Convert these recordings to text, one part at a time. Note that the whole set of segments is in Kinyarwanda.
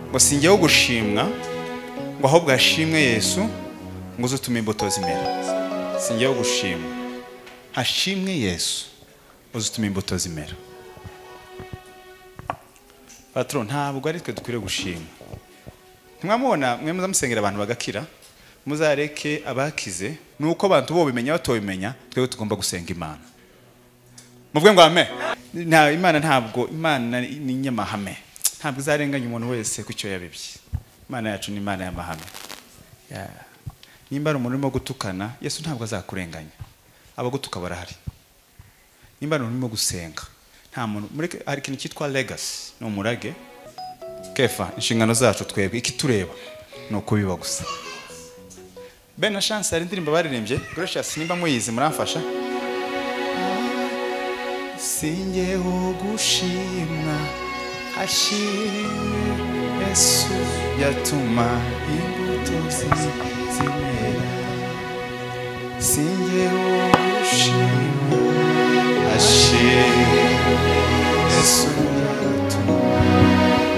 ngo singeho gushimwa ngo ahubwo hashimwe Yesu ngo uzutume imbuto zimera. Singeho gushimwa, hashimwe Yesu uzutume imbuto zimera. Patron, ntabwo ari twe dukwiriye gushima. Ntimwamubona mwe muzamusengera abantu bagakira, muzareke abakize nuko abantu bo bimenya batobimenya, twebwe tugomba gusenga Imana. Muvuge ngo amen. Nta Imana, ntabwo Imana ni nyamahame, ntabwo izarenganya umuntu wese ku cyo yabibye. Imana yacu ni Imana y'amahame. Nimba ari umuntu urimo gutukana, Yesu ntabwo azakurenganya. Abagutuka barahari. Nimba ari umuntu urimo gusenga, nta muntu mureke. Hari ikintu cyitwa legacy, no murage. Kefa, inshingano zacu twebwe ikitureba no kubiba gusa. Ben na chance ari indirimbo baririmbye, Gracious, nimba muyizi muramfasha. Singeho gushimwa, hashimwe Yesu yatuma imbuto zimera. Singeho gushimwa, hashimwe Yesu yatuma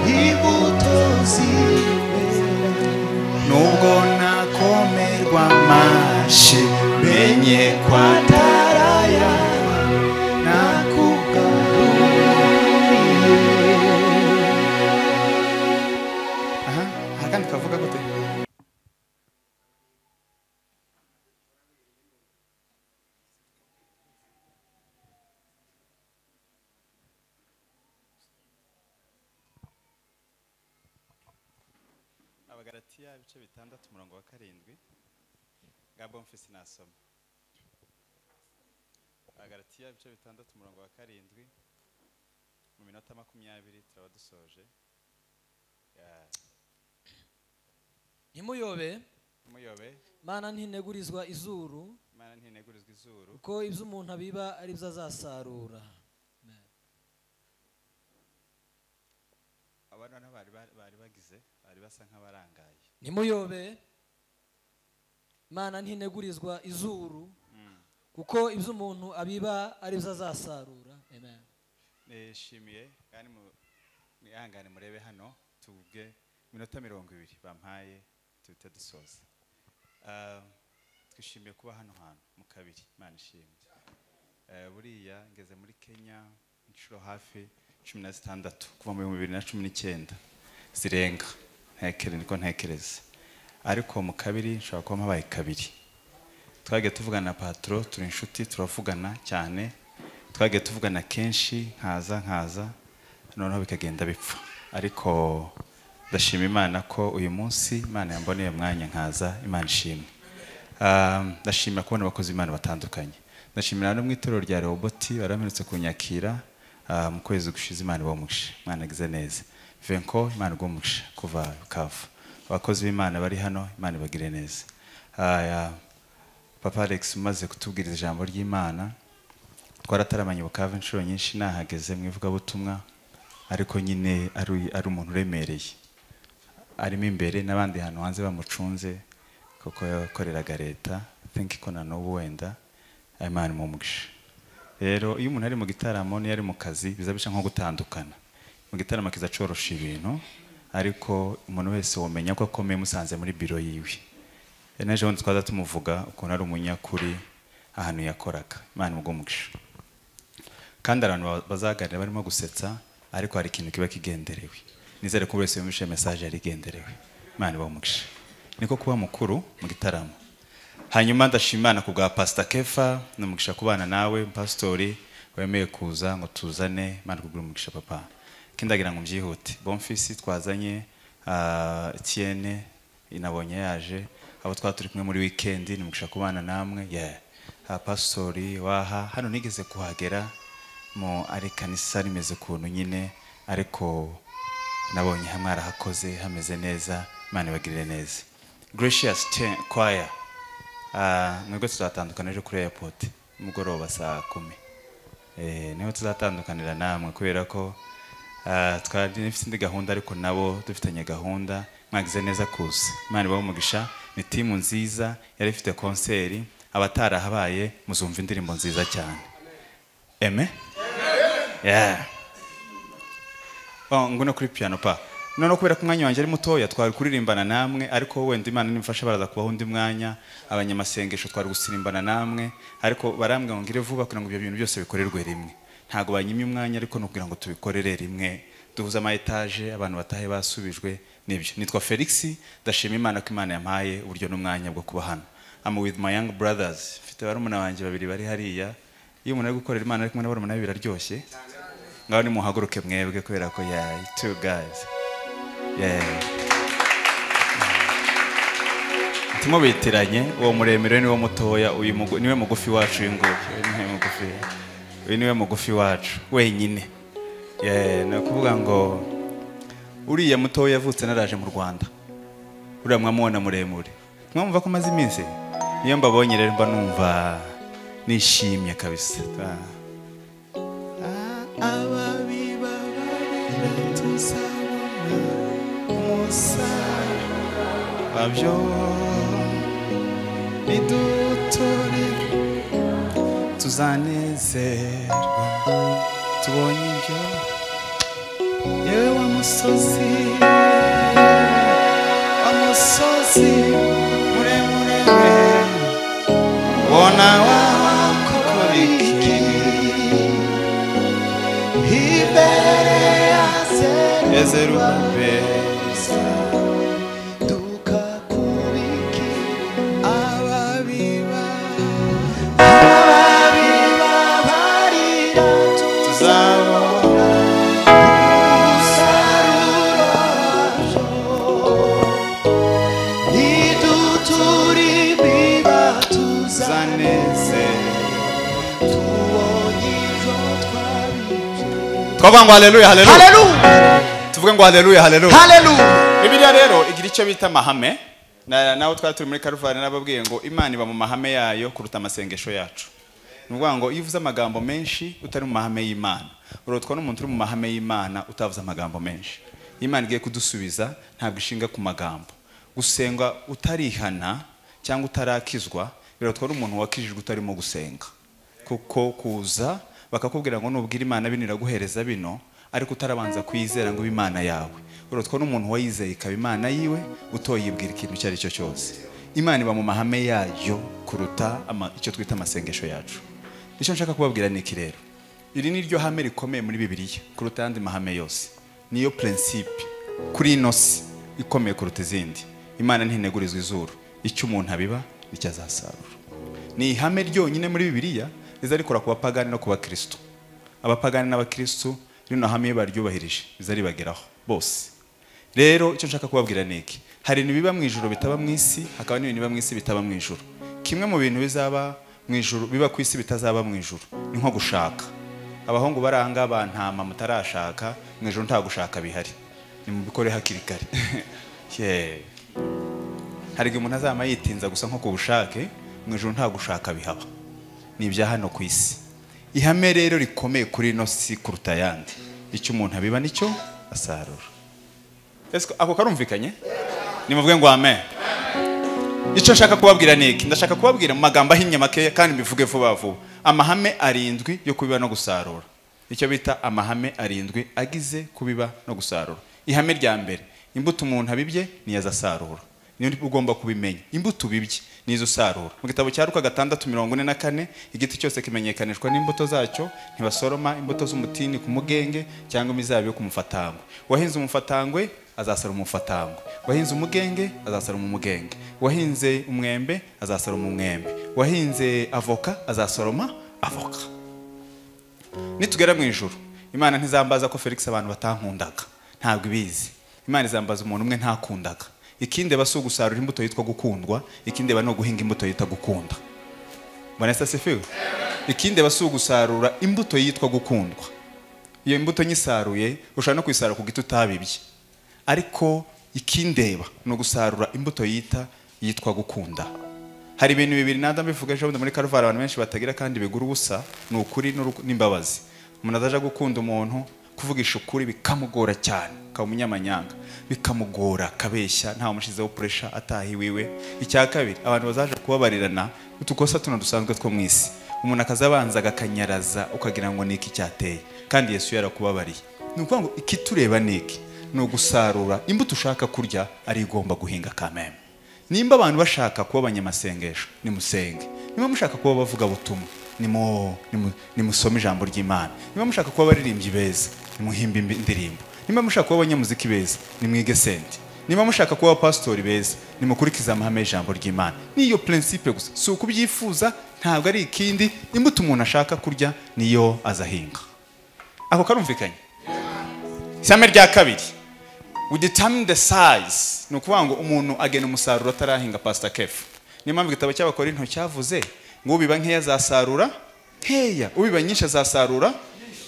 imbuto zimera. Nubwo nakomerwa amashi, menye kwa daraya kandi kavuga gute? Abagalatiya ibice 6:7 ngabo mfise nasoma. Abagalatiya ibice 6:7 mu minota 20 turaba dusoje. Ntimuyobe, Mana ntinegurizwa izuru, uko ibyo umuntu abiba ari byo azasarura. Abana bari bagize, bari basa nk'abarangaye. Ntimuyobe, Mana ntinegurizwa izuru, kuko ibyo umuntu abiba ari byo azasarura. Amen. Nishimiye kandi mwihangane murebe hano tuvuge minota 20 bampaye tuhite dusoza. Twishimiye kuba hano hantu mu kabiri. Imana ishimwe. Buriya ngeze muri Kenya inshuro hafi 16 kuva mu 2019 zirenga. Ntekereza ariko mu kabiri nshobora kuba mpabaye kabiri. Twagiye tuvugana na Patro, turi inshuti, turavugana cyane. Twagiye tuvugana kenshi, nkaza noneho bikagenda bipfa. Ariko ndashima Imana ko uyu munsi Imana yamboneye mwanya nkaza. Imana ishimwe. Ndashima kubona abakozi Imana batandukanye. Ndashimira no mu itorero rya Rehoboth baramerutse kunyakira mu kwezi gushize. Imana bamugisha, Imana agize neza. Venko, Imana gumusha kuva Bukavu. Abakozi b'Imana bari hano, Imana bagire neza. Papa Alex umaze kutubwiriza ijambo ry'Imana, twarataramanye Bukavu inshuro nyinshi, nahageze mu ivugabutumwa, ariko nyine ari umuntu uremereye, arimo imbere n'abandi hantu hanze bamucunze kuko yakoreraga leta. Think ko na n'ubu wenda Imana mumugisha. Rero iyo umuntu ari mu gitaramo niyo ari mu kazi bizabisha nko gutandukana. Mu gitaramo kizacorosha ibintu, ariko umuntu wese womenya ko akomeye musanze muri biro yiwe. Eneje wundi twaza tumuvuga ukuntu ari umunyakuri ahantu yakoraga. Imana mugumugisha. Kandi abantu bazaganira barimo gusetsa, ariko hari ikintu kiba kigenderewe. Nizere ko wese yumvishe message yari igenderewe. Imana bamugisha. Niko kuba mukuru mu gitaramo. Hanyuma ndashimana kubwa Pastor Kefa, numugisha kubana nawe pastori wemeye kuza ngo tuzane. Imana kugura umugisha papa. Kindagira ngo mbyihute. Bonfisi twazanye Etienne inabonye yaje, abo twaturi kumwe muri weekend, numugisha kubana namwe. Pastori waha hano nigeze kuhagera mu ari kanisa rimeze kuntu nyine, ariko nabonye hamwe arahakoze hameze neza. Imana bagirire neza. Gracious choir, mwebwe tuzatandukana ejo kuri airport mugoroba saa 10. Niho tuzatandukanira namwe kubera ko twari nifite indi gahunda, ariko nabo dufitanye gahunda. Mwagize neza kuza. Imana bamugisha. Ni timu nziza yari ifite concert. Abatarahabaye muzumva indirimbo nziza cyane. Amen. Nguno kuri piano pa. none kubera ko umwanya wanjye ari mutoya twari kuririmbana namwe, ariko wenda Imana nimfasha baraza kubaho undi mwanya abanyamasengesho twari gusirimbana namwe, ariko barambwira ngo ngire vuba kugira ngo ibyo bintu byose bikorerwe rimwe. Ntago banyimye umwanya, ariko no kugira ngo tubikorere rimwe, duhuza ama etage abantu batahe basubijwe nibyo. Nitwa Felix, ndashima Imana ko Imana yampaye uburyo n'umwanya bwo kuba hano. I'm with my young brothers. Mfite barumuna banjye babiri bari hariya. Iyo umuntu ari gukorera Imana ari kumwe n'abarumuna be biraryoshye. Ngaho ni muhaguruke mwebwe kubera ko two guys. Timo bitiranye uwo muremere niwo mutoya, uyu niwe mugufi wacu niwe mugufi wacu wenyine. Nakuvuga ngo uriya mutoya yavutse naraje mu Rwanda, uriya mwamubona muremure mwumva ko maze iminsi, niyo mbabonye rero mba numva nishimye kabisa. Ababiba tuzabona umusaruro wabyo, nidutore tuzanezerwa tubonye ibyo. Yewe wa musozi muremure bona wakora iki imbere ya Zerubabeli dukakubiki ababiba barira tuzabona umusaruro wabyo, niduturi biba tuzanezerwa tubonye ibyo twabibye. Twavuga ngo haleluya haleluya haleluya, tuvuge ngo haleluya haleluya haleluya. Bibiliya rero igira icyo bita amahame, naho twari turi muri Karuvali nababwiye ngo Imana iba mu mahame yayo kuruta amasengesho yacu. Nuvuga ngo iyo uvuze amagambo menshi utari mu mahame y'Imana, urotwa n'umuntu uri mu mahame y'Imana utavuze amagambo menshi. Imana igiye kudusubiza ntabwo ishinga ku magambo. Gusenga utarihana cyangwa utarakizwa birotwa n'umuntu wakijijwe utarimo gusenga, kuko kuza bakakubwira ngo nubwira Imana bino iraguhereza bino, ariko utarabanza kwizera ngo Imana yawe, urotwa n'umuntu wayizeye ikaba Imana yiwe utoyibwira ikintu icyo ari cyo cyose. Imana iba mu mahame yayo kuruta icyo twita amasengesho yacu. Icyo nshaka kubabwira ni iki rero, iri ni ryo hame rikomeye muri Bibiliya kuruta andi mahame yose. Niyo principe kuri ino si ikomeye kuruta izindi. Imana ntinegurizwa izuru, icyo umuntu abiba nicyo azasarura. Ni ihame ryonyine muri Bibiliya riza rikora ku bapagani no ku bakristo. Abapagani n'abakristo rino hame baryubahirije riza ribageraho bose. Rero icyo nshaka kubabwira ni iki, hari ibintu biba mu ijuru bitaba mu isi, hakaba n'ibintu biba mu isi bitaba mu ijuru. Kimwe mu bintu bizaba mu ijuru biba ku isi bitazaba mu ijuru ni nko gushaka. Abahungu baranga bantama mutarashaka, mu ijuru nta gushaka bihari, ni mu bikore hakiri kare. Hari umuntu azama yitinza gusa nko ku bushake, mu ijuru nta gushaka bihaba, ni ibya hano ku isi. Ihame rero rikomeye kuri ino si kuruta yandi, icyo umuntu abiba nicyo asarura. Ako karumvikanye? Nimuvuge ngo amen. Icyo nshaka kubabwira ni iki, ndashaka kubabwira mu magambo ahinnye make kandi mbivuge vuba vuba. Amahame 7 yo kubiba no gusarura, icyo bita amahame 7 agize kubiba no gusarura. Ihame rya mbere, imbuto umuntu abibye ni yazasarura. Niyo ugomba kubimenya, imbuto ubibye nizo usarura. Mu gitabo cya Luka 6:44, igiti cyose kimenyekanishwa n'imbuto zacyo, ntibasoroma imbuto z'umutini ku mugenge cyangwa imizabibu ku mufatangwe. Wahinze umufatangwe azasarura umufatangwe, wahinze umugenge azasarura umugenge, wahinze umwembe azasarura umwembe, wahinze avoka azasoroma avoka. Nitugera mu ijuru, Imana ntizambaza ko Felix abantu batankundaga, ntabwo ibizi. Imana izambaza umuntu umwe ntakundaga. Ikindi basugu gusarura imbuto yitwa gukundwa, ikindi bano guhinga imbuto yita gukunda. Bwana asifiwe. Ikindi basugu gusarura imbuto yitwa gukundwa. Iyo imbuto nyisaruye ushaka no kwisarura ku giti utabibye. Ariko ikindeba no gusarura imbuto yitwa gukunda. Hari ibintu bibiri nanda mbivuga ejo muri Karuvali abantu benshi batagira kandi bigura ubusa, ni ukuri n'imbabazi. Umuntu azaje gukunda umuntu kuvugisha ukuri bikamugora cyane, ka umunyamanyanga bikamugora kabeshya nta mushizeho pressure atahiwiwe. Icya kabiri, abantu bazaje kubabarirana utukosa tuno dusanzwe two mwisi, umuntu akazabanza agakanyaraza ukagira ngo niki cyateye kandi Yesu yarakubabariye. Nuko ngo ikitureba niki ni ugusarura imbuto ushaka kurya ari igomba guhinga kameme. Nimba abantu bashaka kuba abanyamasengesho nimusenge, nimba mushaka kuba bavuga butumwa nimusome ijambo ry'Imana, nimba mushaka kuba abaririmbyi beza nimuhimbe indirimbo, nimba mushaka kuba abanyamuziki beza nimwige senti, nimba mushaka kuba abapasitori beza nimukurikiza amahame y'ijambo ry'Imana. Niyo principe gusa, si ukubyifuza, ntabwo ari ikindi. Imbuto umuntu ashaka kurya niyo azahinga. Ako karumvikanye. Isame rya kabiri, we determine the size. Ni ukuvuga ngo umuntu agena umusaruro atarahinga. Pastor Kefu niyo mpamvu igitabo cy'Abakorinto cyavuze ngo ubiba nkeya azasarura nkeya, ubiba nyinshi azasarura.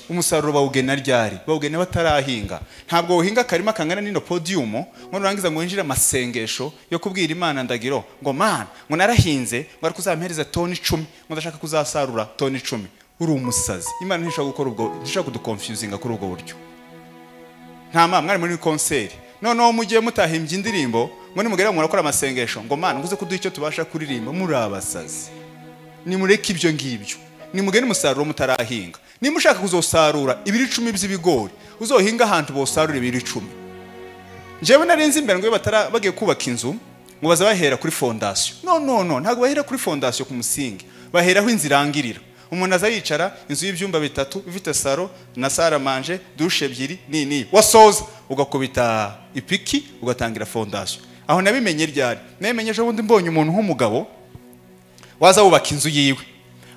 Umusaruro bawugena ryari? Bawugena batarahinga. Ntabwo uhinga akarima kangana n'ino podium ngo nurangiza ngo winjire amasengesho yo kubwira Imana ndagiro ngo Mana ngo narahinze ngo ari kuzampereza toni 10 ngo ndashaka kuzasarura toni 10. Uri umusazi. Imana ntishaka gukora ubwo, ntishaka kuduconfusinga kuri ubwo buryo. Nta mwari muri concert noneho mugiye mutahimbye indirimbo ngo nimugera murakora amasengesho ngo Mana nguze kuduha icyo tubasha kuririmba. Muri abasazi. Nimureke ibyo ngibyo, nimugene umusaruro mutarahinga. Niba ushaka kuzosarura ibiri 10 by'ibigori uzohinga ahantu bosarura ibiri 10. Jewe narenze imbere ngo bagiye kubaka inzu ngo baza bahera kuri fondation. No, ntabwo bahera kuri fondation ku musingi, baheraho inzirangirira. Umuntu aza yicara inzu y'ibyumba 3 ifite saro na sara manje douche 2 nini, wasoza ugakubita ipiki ugatangira fondation. Aho nabimenye ryari? Namenyeje ubundi mbonye umuntu nk'umugabo waza wubaka inzu yiwe,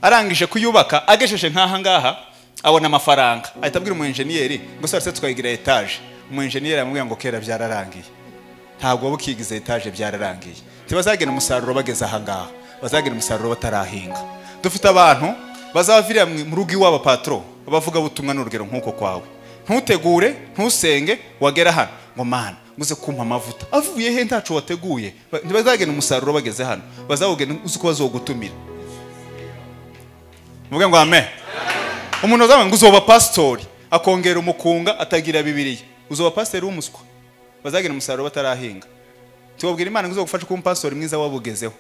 arangije kuyubaka agesheje nkaha ngaha abona amafaranga, ahita abwira umu engineer ngo se twayigira etage. Umu engineer amubwira ngo kera byararangiye. Ntabwo bukigize etage byararangiye. Tibazagena umusaruro bageze aha ngaha, bazagena umusaruro batarahinga. Dufite abantu bazavira mu rugo iwabo patro bavuga butumwa n'urugero nkuko kwawe. Ntutegure, ntusenge, wagera hano ngo Mana muze kumpa amavuta. Avuye he ntaco wateguye? Ntibazagena umusaruro bageze hano, bazawugena uzuko bazogutumira. Muvuge ngo amen. Umuntu uzaba ngo uzoba pastori akongera umukunga atagira Bibiliya, uzoba pastori w'umuswa. Bazagena umusaruro batarahinga. Tubabwira Imana ngo uzogufasha kuba pastori mwiza wabugezeho.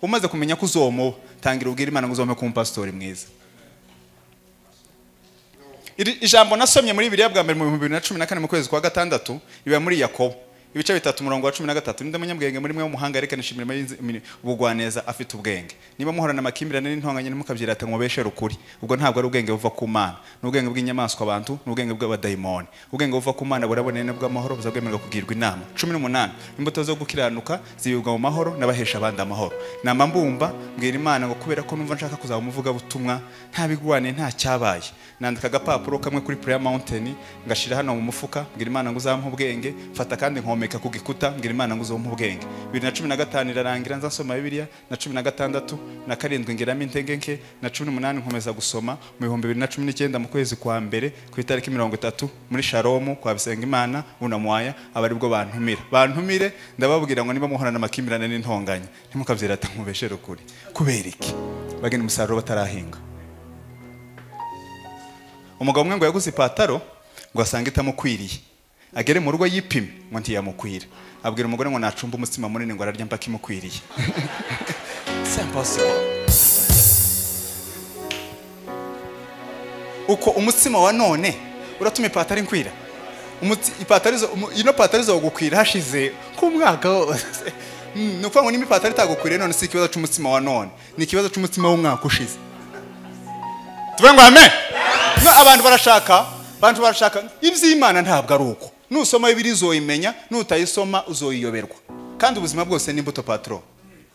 Umaze kumenya ko uzomo, tangira ubwira Imana ngo uzome kuba pastori mwiza. Ijambo nasomye muri Bibiliya bwa mbere mu 2014 mu kwezi kwa gatandatu iba muri Yakobo ibice 3:13. Ninde munyabwenge muri mwe w'umuhanga reka nishimira ubugwaneza afite ubwenge. Niba muhorana amakimbirane n'intonganye mukabyirata ngo mubeshere ukuri, ubwo ntabwo ari ubwenge buva ku Mana, n'ubwenge bw'inyamaswa abantu, n'ubwenge bw'abadayimoni. Ubwenge buva ku Mana burabonene bw'amahoro buzabwemerwa kugirwa inama. 18 imbuto zo gukiranuka zibibwa mu mahoro n'abahesha abandi amahoro. Nama mbumba mbwira Imana ngo kubera ko numva nshaka kuzaba umuvuga butumwa nta bigwane nta cyabaye, nandika agapapuro kamwe kuri Prayer Mountain ngashira hano mu mufuka mbwira Imana ngo uzampa ubwenge, mfata kandi nkomeka ku gikuta mbwira Imana ngo uzompa ubwenge. 2015 irarangira nza nsoma Bibiliya, na 16 na 7 ngiramo intege nke, na 18 nkomeza gusoma. Mu 2019 mu kwezi kwa mbere ku itariki 30 muri Shalom kwa Bisenga Imana unamwaya abari bwo bantumire ndababwira ngo niba muhorana amakimbirane n'intonganye ntimukabyirata nkubeshere ukuri. Kubera iki? Bagena umusaruro batarahinga. Umugabo umwe ngo yaguze ipataro ngo asanga itamukwiriye, agere mu rugo yipime ngo ntiyamukwira. Abwira umugore ngo nacumba umutsima munini ngo ararya mpaka imukwiriye. C'est impossible. Uko umutsima wa none uratuma ipataro inkwira. Ino pataro zo gukwira hashize ku mwaka wose. Nuko ngo n'imipataro itagukwiriye none si ikibazo cy'umutsima wa none, ni ikibazo cy'umutsima w'umwaka ushize. Tuvuge ngo amen. No, abantu barashaka iby'Imana ntabwo ari uko. Nusoma Bibiliya uzoyimenya, nutayisoma uzoyiyoberwa. Kandi ubuzima bwose ni imbuto patro.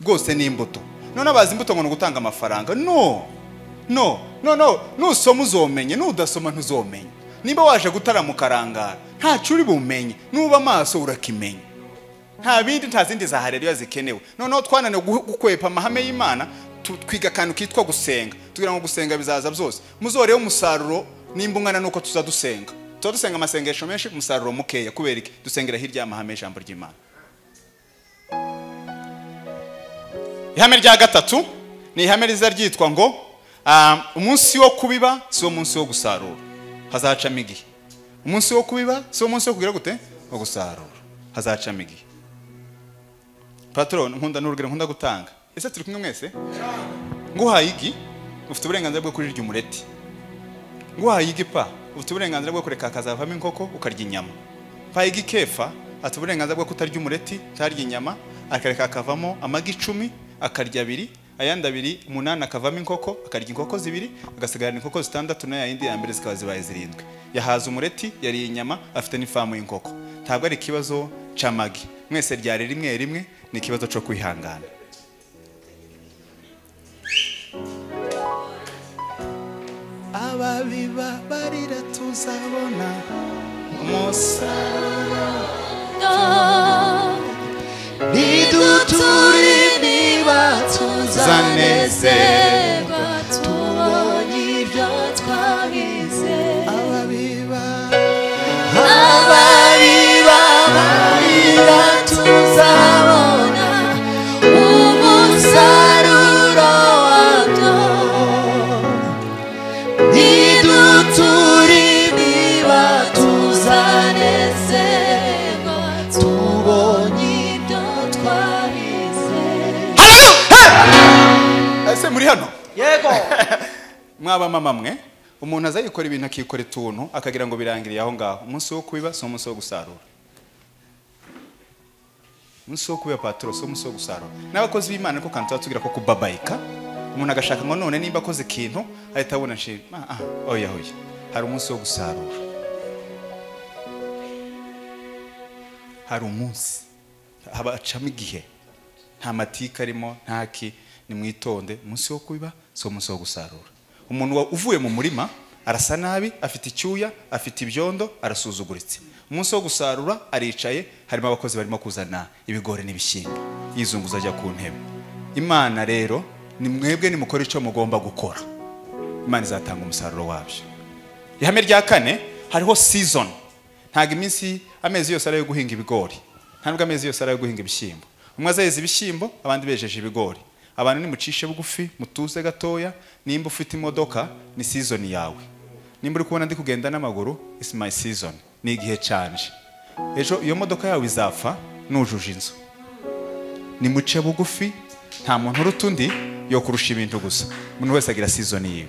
Bwose ni imbuto. None abazi imbuto ngo gutanga amafaranga. No. Nusoma uzomenye, nudasoma ntuzomenya. Niba waje gutaramukarangara, nta curi bumenye. Nuba amaso urakimenya. Nta bindi nta zindi za haleluya zikenewe. Noneho twanane gukwepa amahame y'Imana, twiga kantu kitwa gusenga. Tugira ngo gusenga bizaza byose. Muzoreho umusaruro nimbungana nuko tuzadusenga. Tuzadusenga amasengesho menshi umusaruro mukeya kubera iki? Dusengera hirya y'amahame y'ijambo ry'Imana. Ihame rya gatatu ni ihame riza ryitwa ngo umunsi wo kubiba si wo munsi wo gusarura. Hazacamo igihe. Umunsi wo kubiba si wo munsi wo kugira gute? Wo gusarura. Hazacamo igihe. Patron nkunda gutanga. Ese turi kumwe mwese? Nguhaye igi ufite uburenganzira bwo kurirya umureti. Nguhaye igi pa ufite uburenganzira bwo kureka akazavamo inkoko ukarya inyama. payiga ikefa ati uburenganzira bwo kutarya umureti cyarya inyama, akareka akavamo amagi 10 akarya 2, ayandi 2 8 akavamo inkoko, akarya inkoko 2 agasigarana inkoko 6 na yindi ya mbere zikaba zibaye 7. Yahaza umureti yari inyama afite n'ifamu y'inkoko. Ntabwo ari ikibazo c'amagi, mwese ryari rimwe rimwe, ni ikibazo cyo kwihangana. Ababiba barira tuzabona umusaruro, niduturi niba tuzanezerwa tubonye ibyo twabize. Ababiba barira tuzabona umusaruro wabyo, niduturi niba tuzanezerwa tubonye ibyo twabize. ese muri hano yego mwaba mama mwe, umuntu azayikora ibintu akikora ituntu akagira ngo birangiriye aho ngaho. Umunsi wo kubiba so umunsi wo gusarura, umunsi wo kubiba patro so umunsi wo gusarura. N'abakozi b'Imana ko kantu tugira ko kubabayika, umuntu agashaka ngo none nimba akoze ikintu ahita abona nshira oya hoya, hari umunsi wo gusarura, hari umunsi habacamo igihe nta matika arimo ntaki, ni mwitonde. Umunsi wo kubiba so umunsi wo gusarura. Umuntu uvuye mu murima arasa nabi, afite icyuya, afite ibyondo, arasuzuguritse. Umunsi wo gusarura aricaye, harimo abakozi barimo kuzana ibigori n'ibishyimbo, yizunguza ajya ku ntebe. Imana rero ni mwebwe nimukora icyo mugomba gukora, Imana izatanga umusaruro wabyo. Ihame rya 4, hariho season. Ntago iminsi amezi yose ari yo guhinga ibigori, ntabwo amezi yose ari yo guhinga ibishyimbo. Umwe azeze ibishyimbo, abandi bejeje ibigori. Abantu nimucishe bugufi, mutuze gatoya. Nimba ufite imodoka ni season yawe, nimba uri kubona ndi kugenda n'amaguru, it's my season, ni igihe canje. Ejo iyo modoka yawe izapfa nujuje inzu. Nimuce bugufi, nta muntu urutundi yo kurusha ibintu gusa, umuntu wese agira season yiwe.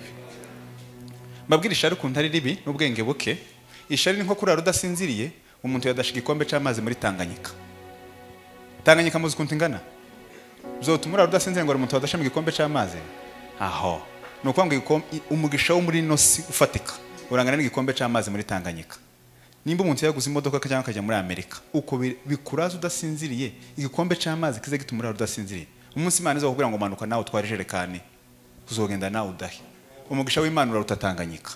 Mbabwira ishari ukuntu ari ribi n'ubwenge buke. Ishari ni nko kurara udasinziriye, umuntu yadashika igikombe cy'amazi muri Tanganyika. Tanganyika muzi ukuntu ingana, zotuma urara udasinziriye ngo umuntu wadashama igikombe cy'amazi. Aho nuko ngo umugisha wo muri nosi ufatika urangana n'igikombe cy'amazi muri Tanganyika. Nimba umuntu yaguze imodoka cyangwa akajya muri Amerika, uko bikuraza udasinziriye, igikombe cy'amazi kize gituma urara udasinziriye. Umunsi Imana izo kugira ngo manuka nawe utware jerekani, uzogenda nawe udahi. Umugisha w'Imana uraruta Tanganyika.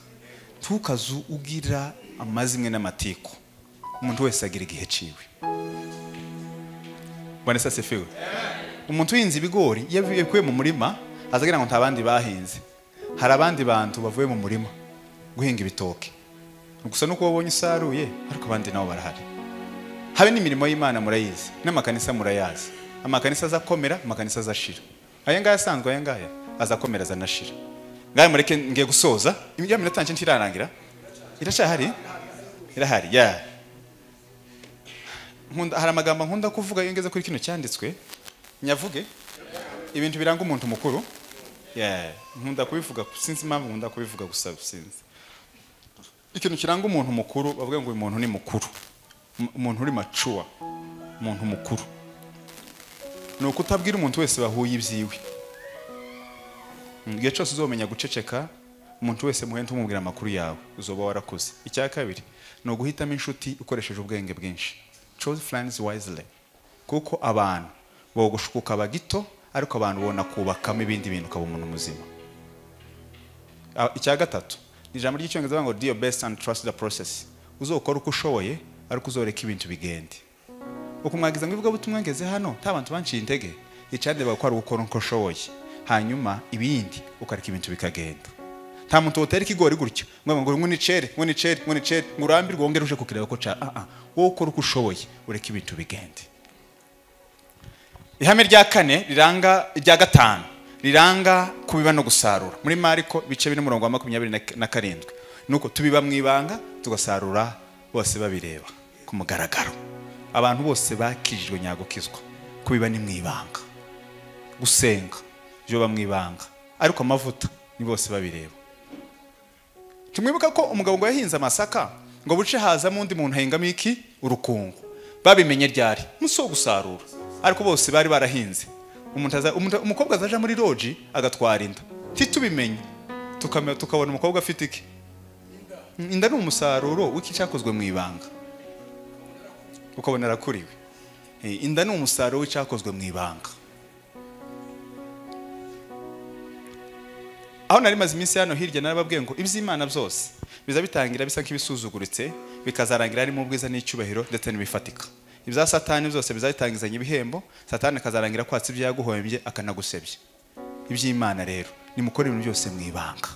Tukazu ugira amazimwe n'amatiko, umuntu wese agira igihe ciwe. Bwana sase fiwe. Umuntu yinze ibigori yavuye kwe mu murima, azagira ngo ntabandi bahinze. Hari abandi bantu bavuye mu murima guhinga ibitoke. Gusa nuko wabonye isaruye, ariko abandi nabo barahari. Habe n'imirimo y'Imana murayizi, n'amakanisa murayazi. Amakanisa azakomera, amakanisa azashira. Aya ngaya asanzwe, aya ngaya azakomera azanashira. Ngaye mureke ngiye gusoza, imijya minota nje ntirarangira. Irashahari? Irahari, ya. Hari amagambo nkunda kuvuga iyo ngeze kuri kino cyanditswe, nyavuge ibintu biranga umuntu mukuru. Nkunda kubivuga, sinzi impamvu nkunda kubivuga gusa sinzi. Ikintu kiranga umuntu mukuru, bavuga ngo uyu muntu ni mukuru, umuntu uri mature, umuntu mukuru. Nuko utabwira umuntu wese bahuye ibyiwe. Igihe cyose uzomenya guceceka, umuntu wese muhente umubwira amakuru yawe, uzoba warakoze. Icya kabiri no guhitamo inshuti ukoresheje ubwenge bwinshi. Choose friends wisely. Kuko abantu bo gushukuka bagito, ariko abantu bona kubakamo ibindi bintu ukaba umuntu muzima. Icya gatatu ni ijambo ry'icyongereza ngo do your best and trust the process. Uzokora uko ushoboye, ariko uzoreka ibintu bigende. Uko mwagiza ngo ivuga butumwa ngeze hano, tabantu banciye intege, icande bakora gukora uko ushoboye. Hanyuma ibindi ukareka ibintu bikagenda. Nta muntu utera ikigori gutyo ngo ngunicere ngurambirwe wongere uje kukireba ko cha wowe ukora uko ushoboye, ureka ibintu bigende. Ihame rya 4 riranga rya 5 riranga kubiba no gusarura. Muri Mariko bice 27 nuko tubiba mwibanga tugasarura bose babireba ku mugaragaro. Abantu bose bakijijwe nyagukizwa. Kubiba ni mwibanga, gusenga byo bamwibanga, ariko amavuta ni bose babireba. Tumwibuka ko umugabo ngo yahinze amasaka ngo buce hazamo undi muntu ahingamo iki urukungu babimenye ryari muso gusarura ariko bose bari barahinze umukobwa azaja muri loji agatwara inda titubimenye tukabona umukobwa afite iki inda ni umusaruro w'iki cyakozwe mu ibanga ukabona arakuriwe inda ni umusaruro w'icyakozwe mu ibanga aho nari maze iminsi hano hirya narababwiye ngo iby'Imana byose biza bitangira bisa nk'ibisuzuguritse bikazarangira ari mu bwiza n'icyubahiro ndetse n'ibifatika ibya satani byose bizatangizanya ibihembo satani akazarangira kwatsa ibyo yaguhombye akanagusebya iby'Imana rero nimukora ibintu byose mu ibanga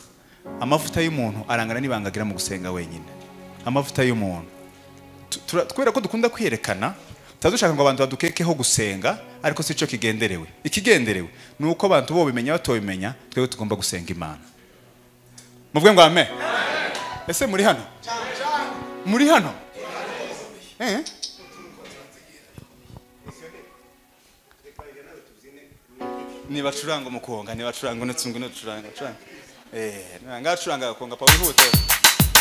amavuta y'umuntu arangana n'ibanga agira mu gusenga wenyine amavuta y'umuntu twera ko dukunda kwiyerekana tadushaka ngo abantu badukekeho gusenga ariko sico kigenderewe ikigenderewe nuko abantu bo bimenya batobimenya twebwe tugomba gusenga Imana muvuge ngo amen ese muri hano ni bacuranga umukonga ni bacuranga n'utsungu n'ucuranga ngacuranga gakonga pa wihute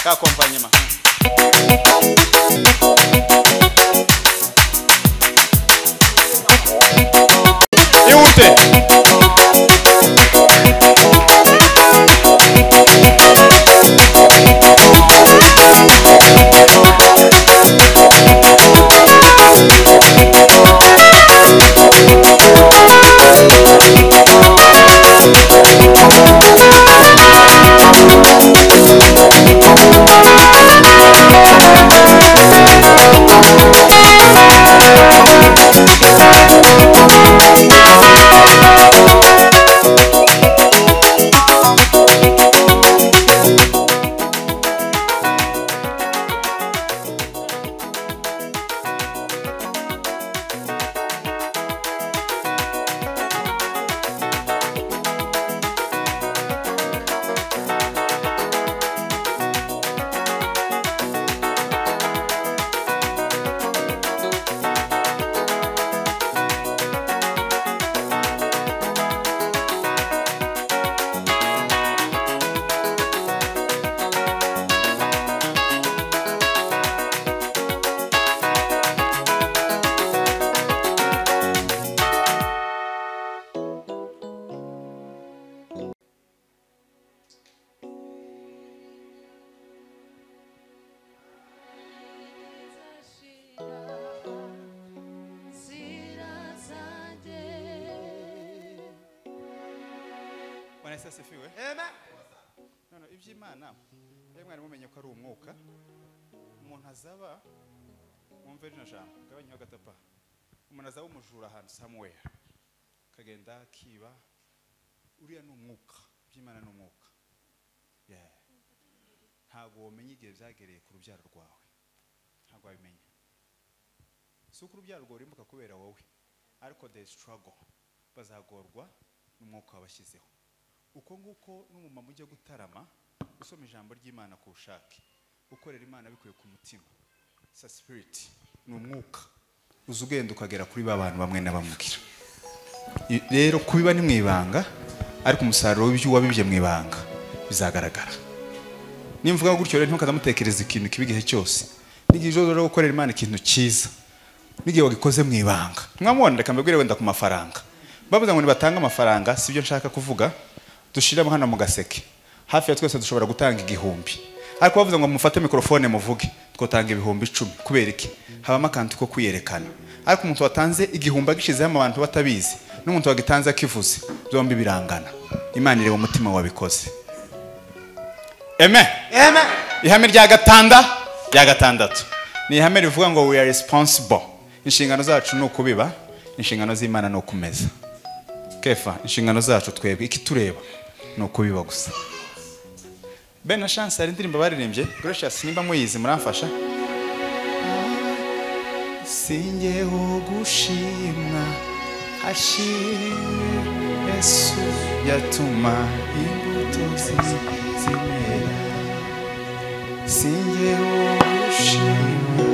ka kompanyema ihute Asifiwe. Amen. None iby'Imana mwari mumenye ko ari umwuka umuntu azaba mwumve rino jambo gabanyaho gatapa umuntu azaba umujura ahantu somewhere kagenda kiba uriya ni umwuka iby'Imana ni umwuka ntabwo womenye igihe byagereye ku rubyaro rwawe ntabwo wabimenya si uko urubyaro rwawe rimbuka kubera wowe ariko the struggle bazagorwa n'umwuka wabashyizeho uko nguko n'umumama ujya gutarama usoma ijambo ry'Imana ku bushake ukorera Imana bikuye ku mutima sa spirit ni umwuka uzugenda ukagera kuri ba bantu bamwe n'abamukira rero kubiba ni mwibanga ariko umusaruro w'ibyo wabibye mwibanga bizagaragara nimvuga gutyo rero ntukazamutekereza ikintu kibigihe cyose n'igihe rero gukorera Imana ikintu cyiza n'igihe wagikoze mwibanga mwamubona reka mbabwire wenda ku mafaranga bavuze ngo nibatanga amafaranga sibyo nshaka kuvuga dushiramo hano mu gaseke hafi ya twese dushobora gutanga 1000 ariko bavuze ngo mufate mikrofone muvuge twotanga 1010 kubera iki habamo akantu ko kuyerekana ariko umuntu watanze 1000 agishizeho abantu batabizi n'umuntu wagitanze akivuze byombi birangana Imana ireba umutima wabikoze amen amen ihame rya gatandatu ni ihame rivuga ngo we are responsible inshingano zacu no kubiba inshingano z'Imana no kumeza kefa inshingano zacu twebwe ikitureba no kubiba gusa bena chance ari ndirimba baririmbye gracious nimba muyizi muramfasha singeho gushimwa ashimwe Yesu yatuma imbuto zimera singeho gushimwa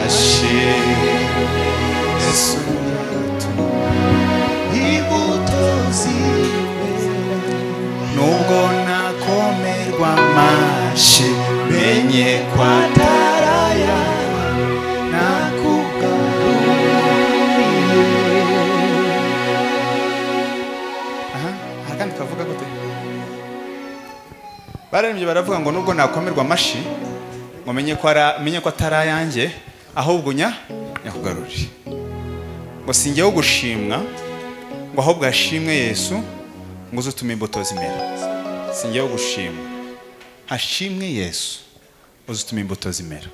ashimwe Yesu yatuma imbuto zimera nubwo nakomerwa amashi menye kwa bararembye baravuga ngo nubwo nakomerwa amashi ngo menye ko atari ayanjye ahubwo nyakugarurire ngo singeho gushimwa ngo ahubwo hashimwe Yesu ngo uzutume imbuto zimera. Singeho gushimwa, hashimwe Yesu uzutume imbuto zimera.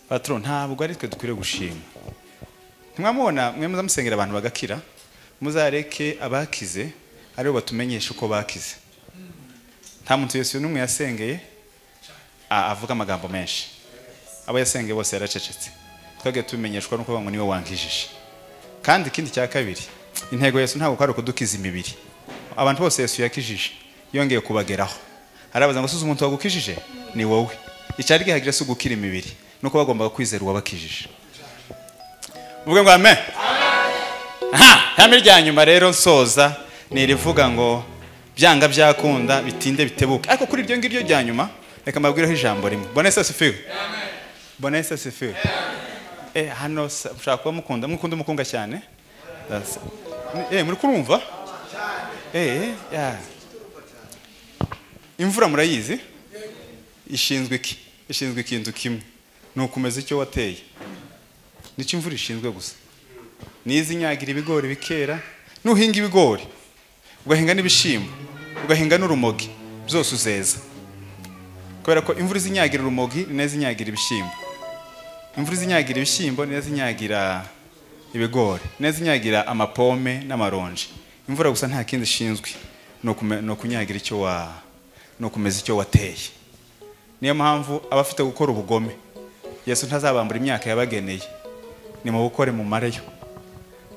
Patron, ntabwo ari twe dukwiriye gushima. Ntimwamubona mwe muzamusengera abantu bagakira, muzareke abakize aribo batumenyesha uko bakize. Nta muntu Yesu n'umwe yasengeye avuga amagambo menshi. Abo yasengeye bose yaracecetse. Twage tumenyeshwa nuko bango niwe wankijije. Kandi ikindi cya kabiri, intego Yesu ntabwo kwari kudukiza imibiri. Abantu bose Yesu yakijije yongeye kubageraho. Arabaza ngo suza umuntu wagukijije ni wowe. Icyari gihagije se gukira imibiri nuko bagomba kwizera uwabakijije. Uvuge ngo amen. Hame rya nyuma rero nsoza ni rivuga ngo byanga byakunda bitinde bitebuke. Ariko kuri iryo ngiryo rya nyuma reka mbabwireho ijambo rimwe. Bwana Yesu asifiwe. Bwana Yesu asifiwe. Hano ushaka kuba mukunda umukunga cyane. Muri kurumva? Imvura murayizi? Ishinzwe iki? Ishinzwe ikintu kimwe. Nukumeza icyo wateye. Nicyo imvura ishinzwe gusa. Nizi nyagira ibigori bikera, nuhinga ibigori, ugahinga n'ibishimbo, ugahinga n'urumogi, byose uzeza. Kubera ko imvura izinyagira urumogi, neza inyagira ibishimbo. Imvura izinyagira ibishimbo, neza inyagira ibigori, neza inyagira amapome n'amaronji. Imvura gusa nta kindi ishinzwe no kunyagira no kumeza icyo wateye. Niyo mpamvu abafite gukora ubugome Yesu ntazabambura imyaka yabageneye. Ni mu bukore mu mareyo.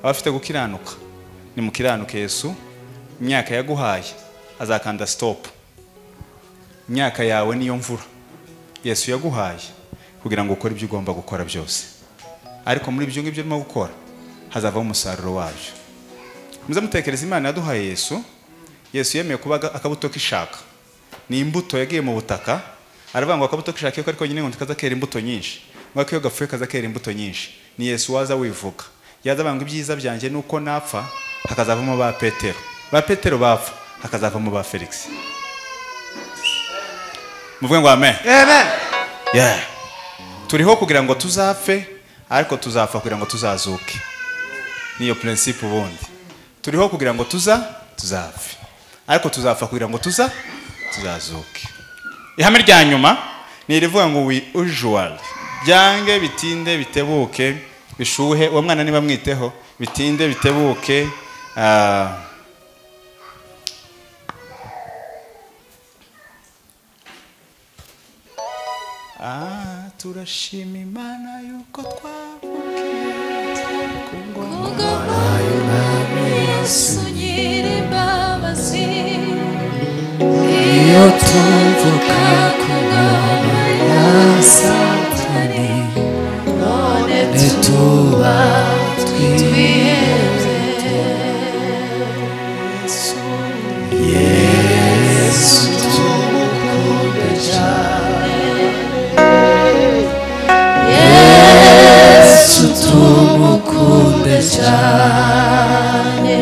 Abafite gukiranuka ni mukiranuke Yesu. Imyaka yaguhaye azakanda stop. Imyaka yawe niyo mvura Yesu yaguhaye kugira ngo ukore ibyo ugomba gukora byose. Ariko muri ibyo ngibyo urimo gukora hazavaho umusaruro wabyo. Muze mutekereza Imana yaduhaye Yesu. Yesu yemeye kuba akabuto kishaka. Ni imbuto yagiye mu butaka. Aravuga ngo akabuto kishaka ariko nyine ngo kazakera imbuto nyinshi. Ngo akiyo gapfuye kazakera imbuto nyinshi. Ni Yesu waza wivuga. Yaza banga ibyiza byanjye nuko napfa hakazavamo ba Petero. Ba Petero bapfa hakazavamo ba Felix. Muvuge ngo amen. Amen. Yeah. Turiho kugira ngo tuzapfe ariko tuzapfa kugira ngo tuzazuke. Niyo principe ubundi. Turiho kugira ngo tuzapfe ariko tuzapfa kugira ngo tuzazuke. Ihame rya nyuma ni rivuga ngo we usual. Byange bitinde bitebuke bishuhe uwo mwana niba mwiteho bitinde bitebuke turashima Imana yuko twavukiye ku ngoma y'Umwami Yesu nyir'imbabazi. Iyo tuvuka ku ngoma ya Satani none tuba twihebye. Yesu tumukunde cyane. Yesu tumukunde cyane.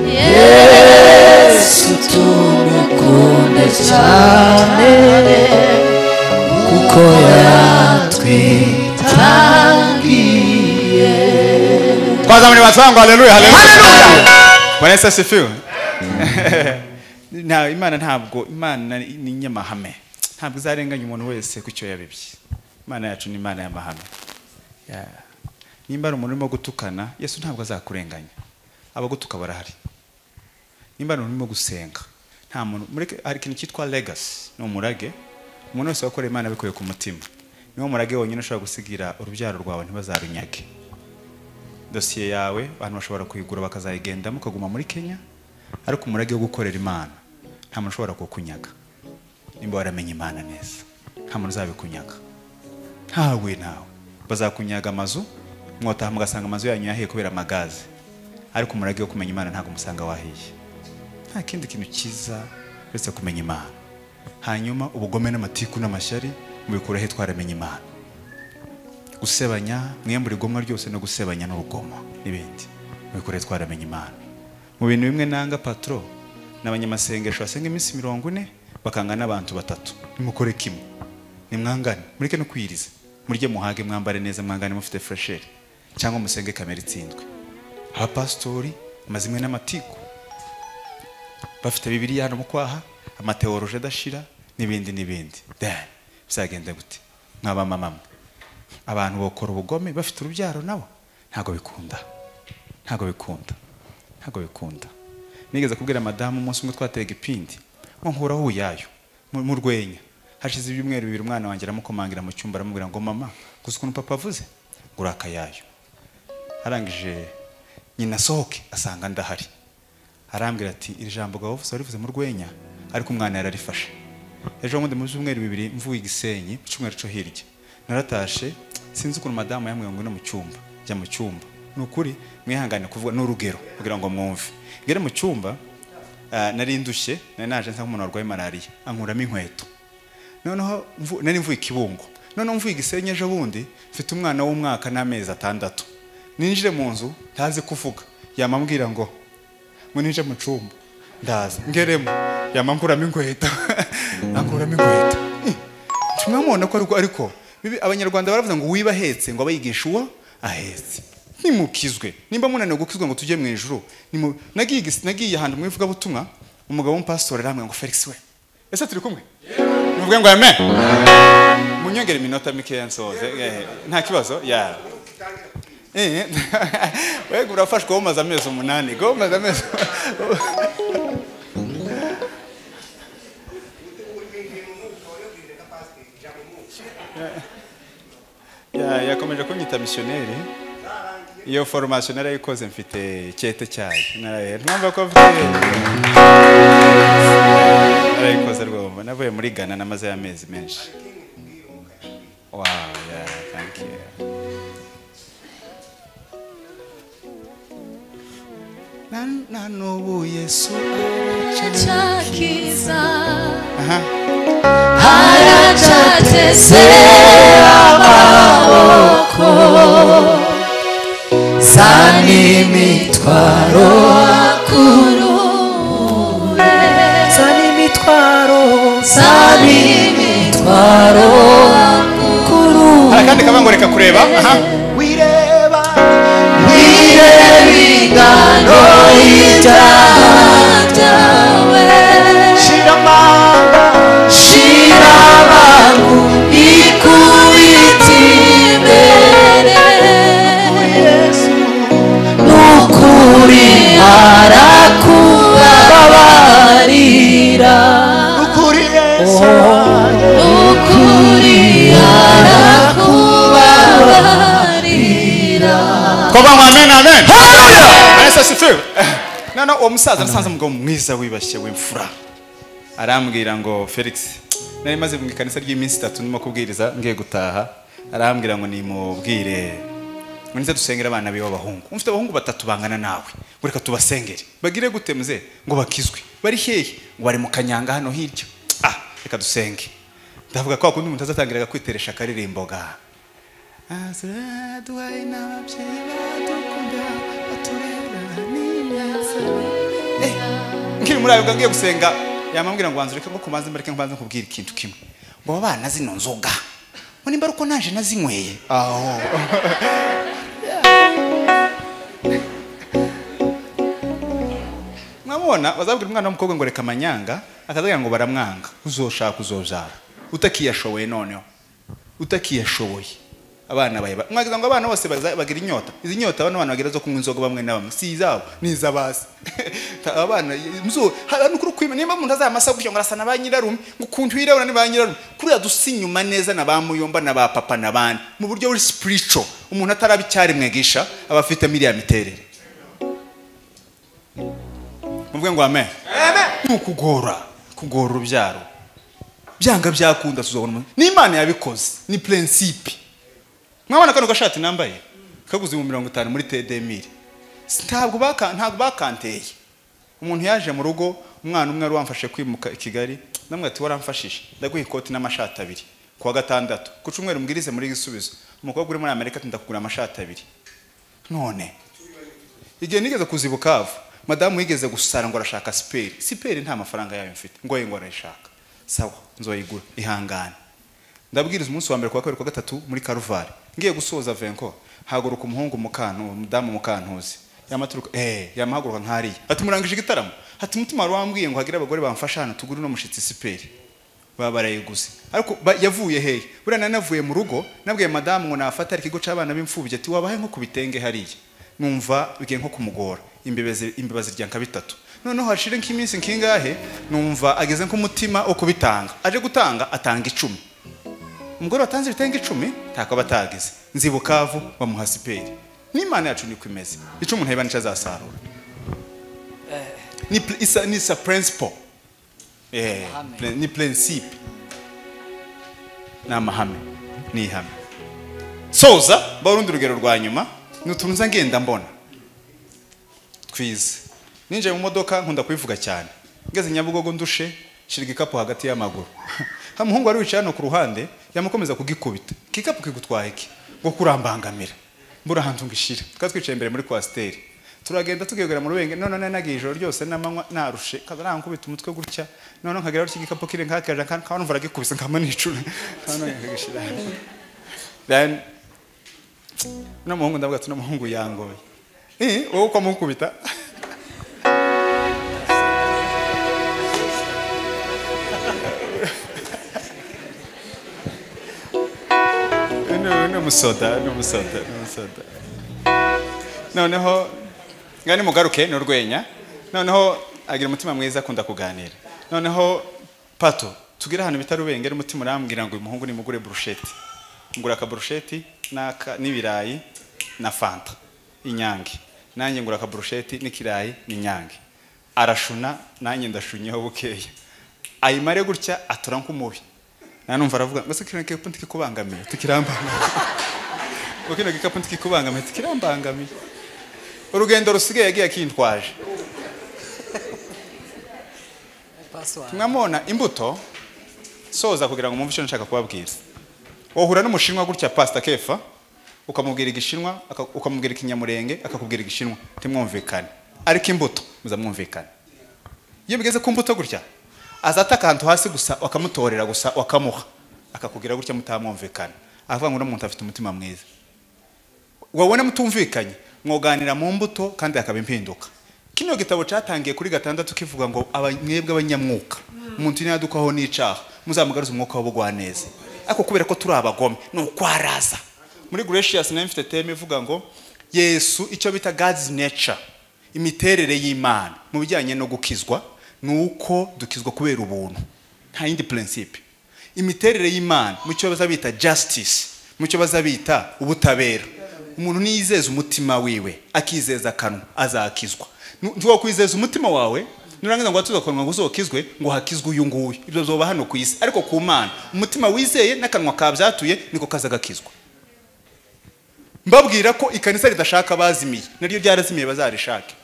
Yesu tumukunde cyane kuko yatwitangiye. Twazamuni batwango haleluya haleluya. Bwana Yesu asifiwe. Imana ntabwo Imana ni nyamahame. Ntabwo izarenganya umuntu wese ku cyo yabibye. Imana yacu ni Imana y'amahame. Nimba umuntu urimo gutukana Yesu ntabwo azakurenganya. Abagutuka barahari. Nimba umuntu urimo gusenga nta muntu hari ikintu cyitwa legacy no murage. Umuntu wese wakora Imana bikuye ku mutima. Niwo murage wonyine ushobora gusigira urubyaro rwawe ntibazarunyage. Dosiye yawe abantu bashobora kuyigura bakazayigenda mukaguma muri Kenya ariko umurage wo gukorera Imana nta muntu ushobora kukunyaga. Nimba waramenye Imana neza nta muntu uzabikunyaga. Ntawe bazakunyaga amazu mwotaha mugasanga amazu yanyu yahiye kubera amagaze ariko umurage wo kumenya Imana ntago musanga wahiye. Nta kindi kintu kiza uretse kumenya Imana. Hanyuma ubugome n'amatiku n'amashyari mubikura he twaramenye Imana. Gusebanya mwembura igomwa ryose no gusebanya n'urugomo n'ibindi mubikura he twaramenye Imana. Mu bintu bimwe nanga patro n'abanyamasengesho basenga iminsi 40 bakanga n'abantu batatu nimukore kimwe nimwangane mureke no kwiriza murye muhage mwambare neza mwangane mufite fresher cyangwa musenge kamera itsindwe abapastori amazimwe n'amatiko bafite bibiliya hano mukwaha amateoloje dashira n'ibindi bizagenda gute mwaba mama abantu bokora ubugome bafite urubyaro nabo ntago bikunda nigeze kubwira madamu umunsi umwe twatega ipindi ngo nkuraho yayo mu rwenya hashize ibyumweru 2 umwana wanjye aramukomangira mu cyumba aramubwira ngo mama gusa ukuntu papa avuze nguraka yayo arangije nyina sohoke asanga ndahari arambwira ati iri jambo gaho warivuze mu rwenya ariko umwana yararifashe ejo mu byumweru 2 mvuye Gisenyi cyumweru cyo hirya naratashe sinzi ukuntu madamu yamwe ngo no mu cyumba jya mu cyumba nukuri mwihangane kuvuga n'urugero kugira ngo mwumve ngere mu cyumba nari ndushye naje nsa nk'umuntu warwaye malaria ankuramo inkweto noneho nari mvuye Kibungo noneho mvuye Gisenyi ejo bundi mfite umwana w'umwaka n'amezi 6 ninjire mu nzu ntaze kuvuga yamambwira ngo ninje mu cyumba ndaza ngeremo yamamkuramo inkweto ankuramo inkweto tumwamona ko ariko abanyarwanda baravuga ngo wibahetse ngo abayigisha uwo ahetse nimukizwe nimba munaniwe gukizwa ngo tujye mu ijuru nagiye ahantu mwivuga butumwa umugabo w'umpastor aramwe ngo Felix we ese turi kumwe muvuge ngo amen munyongere iminota mike yansoze nta kibazo ya wego urafashwe wo maze amezi 8 go maze amezi yakomeje kunyita missionnaire iyo formation narayikoze mfite cyete cyayo ntumva ko narayikoze rwose navuye muri Ghana namaze amezi menshi wow yeah thank you Nanobu Yesu arachakiza arachatese amaboko sani mitwaro akurure sani mitwaro akurure arakandi kabango reka kureba wireba ingano itawe shirabangu ikubitibere nukuri arakubabarira nukuri arakubabarira Koba amen amen hallelujah asa sifu nana umusaza nasanze mugabo mwiza wibashye w'imfura arambwira ngo Felix nari maze mu ikanisa ry'iminsi 3 nimo kubwiriza ngiye gutaha arambwira ngo nimubwire ngo nize dusengera abana biwe abahungu mfite abahungu 3 bangana nawe bureka tubasengere bagire gute muze ngo bakizwe bari hehe ngo bari mu kanyanga hano hirya reka dusenge ndavuga ko akundi umuntu azatangiraga kwiteresha akaririmbo ga duhaye n'ababyeyi badukunda baturera n'inyaza nkiri muri ayo ngiye gusenga yamambwira ngo wanzureke ngo kumanze mbareke mbanze nkubwira ikintu kimwe ngo abana zino nzoga ngo nimba ruko naje nazinyweye aho mwabona bazabwira umwana w'umukobwa ngo reka amanyanga akazagira ngo baramwanga uzoshaka uzozara utakiyashoboye noneho utakiyashoboye abana baye mwagize ngo abana bose bagira inyota izi nyota abana bagira zo kunywa inzoga bamwe nabamwe si izabo nizabasi abana mzo hano kuri kwima nimba umuntu azamasa gutyo ngo arasana banyirarume ngukuntu yirebana ni banyirarume kuri yadusinyuma neza nabamuyomba naba papa nabandi mu buryo buri spiritual umuntu atarabicyari mwegisha abafite miliya miterere muvuge ngo amen nukugora urubyaro byanga byakunda tuzobona n'Imana yabikoze ni principe mwabona kano gashati nambaye kaguze mu 50 muri TD1000 ntabwo bakanteye umuntu yaje mu rugo umwana umwe wamfashe kwimuka Kigali namwe ati waramfashije ndaguha ikoti n'amashati 2 kuwa gatandatu ku cyumweru mbwirize muri gisubizo umukobwa uri muri Amerika ndakugura amashati 2 none igihe nigeze kuzibukavu madamu yigeze gusara ngo arashaka siperi nta mafaranga yayo mfite ngo ngo arayishaka sawa nzoyigura ihangane ndabwiriza umunsi wa mbere kwa kabiri kwa gatatu muri Karuvari ngiye gusoza venko haguruka umuhungu mudamu mukantuzi yamaturuka yamahaguruka nkari ati murangije igitaramo ati mutima wambwiye ngo hagira abagore bamfasha hano tugure no mushitsi siperi babarayiguze ariko yavuye hehe burana navuye mu rugo nabwiye madamu ngo nafata ikigo c'abana b'imfubye ati wabahe nko kubitenge hariye numva bigiye nko kumugora imbibazi ryanka bitatu noneho hashire nk'iminsi nkingahe numva ageze nk'umutima wo kubitanga aje gutanga atanga 10 umugore watanze ibitenge 10 takaba tagize nzibukavu bamuha siperi n'Imana yacu niko imeze ico umuntu heba nica azasarura ni sa principle ni principe n'amahame ni ihame soza barundi rugero rwa nyuma nutunza ngenda mbona twize ninje mu modoka nkunda kwivuga cyane ngeze Nyabugogo ndushe shira igikapu hagati y'amaguru hamuhungu ari wicana ku ruhande yamukomeza kugikubita kikapu kigutwaye iki ngo kurambangamira mbura hantu ngishira twatwicaye imbere muri kwasteri turagenda tugegera mu rubenge none nagiye ijoro ryose namanywa narushe kazarankubita umutwe gutya none nkagera ari igikapu kire nkakaje kandi numva ragikubise nkama nicuna none ngishira then n'umuhungu ndavuga ati n'umuhungu yangoye wowe uko mukubita no musoda noneho ngani mugaruke no rwenya noneho agira umutima mwiza akunda kuganira noneho pato tugira hano bitarubengera umutima urambwira ngo uyu muhungu ni mugure brusheti ngura ka brusheti n'ibirayi na fanta inyange nanjye ngura ka brusheti n'ikirayi n'inyange arashuna nanjye ndashunyeho bukeya ayimare gutya atura nk'umubi nanumva aravuga ngo se kino gikapu ntikikubangamiye tukirambangamiye ngo kino gikapu ntikikubangamiye tukirambangamiye urugendo rusigaye yagiye akintwaje mwamona imbuto soza kugira ngo mwumve icyo nshaka kubabwira wohura n'umushinwa gutya Pastor Kefa ukamubwira igishinwa ukamubwira ikinyamurenge akakubwira igishinwa timwumvikane ariko imbuto muzamwumvikane iyo bigeze ku mbuto gutya azata kantu hasi gusa wakamutorera gusa wakamuha akakubwira gutya mutamwumvikane avuga ngo n'umuntu afite umutima mwiza wabona mutumvikanye mwoganira mu mbuto kandi akaba impinduka kino gitabo cyatangiye kuri 6 kivuga ngo abanyebwe abanyamwuka umuntu nyadukaho n'icaha muzamugaruza umwuka w'ubugwa neza ako kubera ko turi abagome no kwaraza muri Gracious na mfite teme ivuga ngo Yesu icyo bita God's nature imiterere y'Imana mu bijyanye no gukizwa nuko dukizwa kubera ubuntu nta yindi principe imiterere y'Imana mu cyo bazabita justice mu cyo bazabita ubutabera umuntu niyizeza umutima wiwe akizeza kanwa azakizwa ntuwo kwizeza umutima wawe nurangiza ngo atuzakonwa ngo uzokizwe ngo hakizwe uyu nguyu ibyo zoba hano ku isi ariko ku Mana umutima wizeye n'akanwa kabyatuye niko kazagakizwa mbabwira ko ikanisa ridashaka bazimiye naryo byarazimiye bazarishake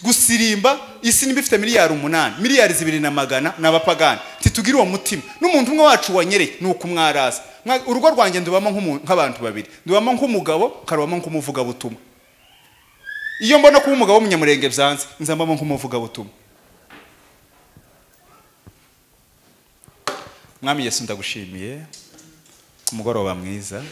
gusirimba isi nibifite miliyari 8 miliyari 200 n'abapagani titugira uwo mutima n'umuntu umwe wacu wanyereye nuko umwaraza urugo rwanjye ndubamo nk'abantu babiri ndubamo nk'umugabo karubamo nk'umuvuga butumwa iyo mbona ko umugabo w'umunyamurenge byanze nzambamo nk'umuvuga butumwa Mwami Yesu ndagushimiye umugoroba mwiza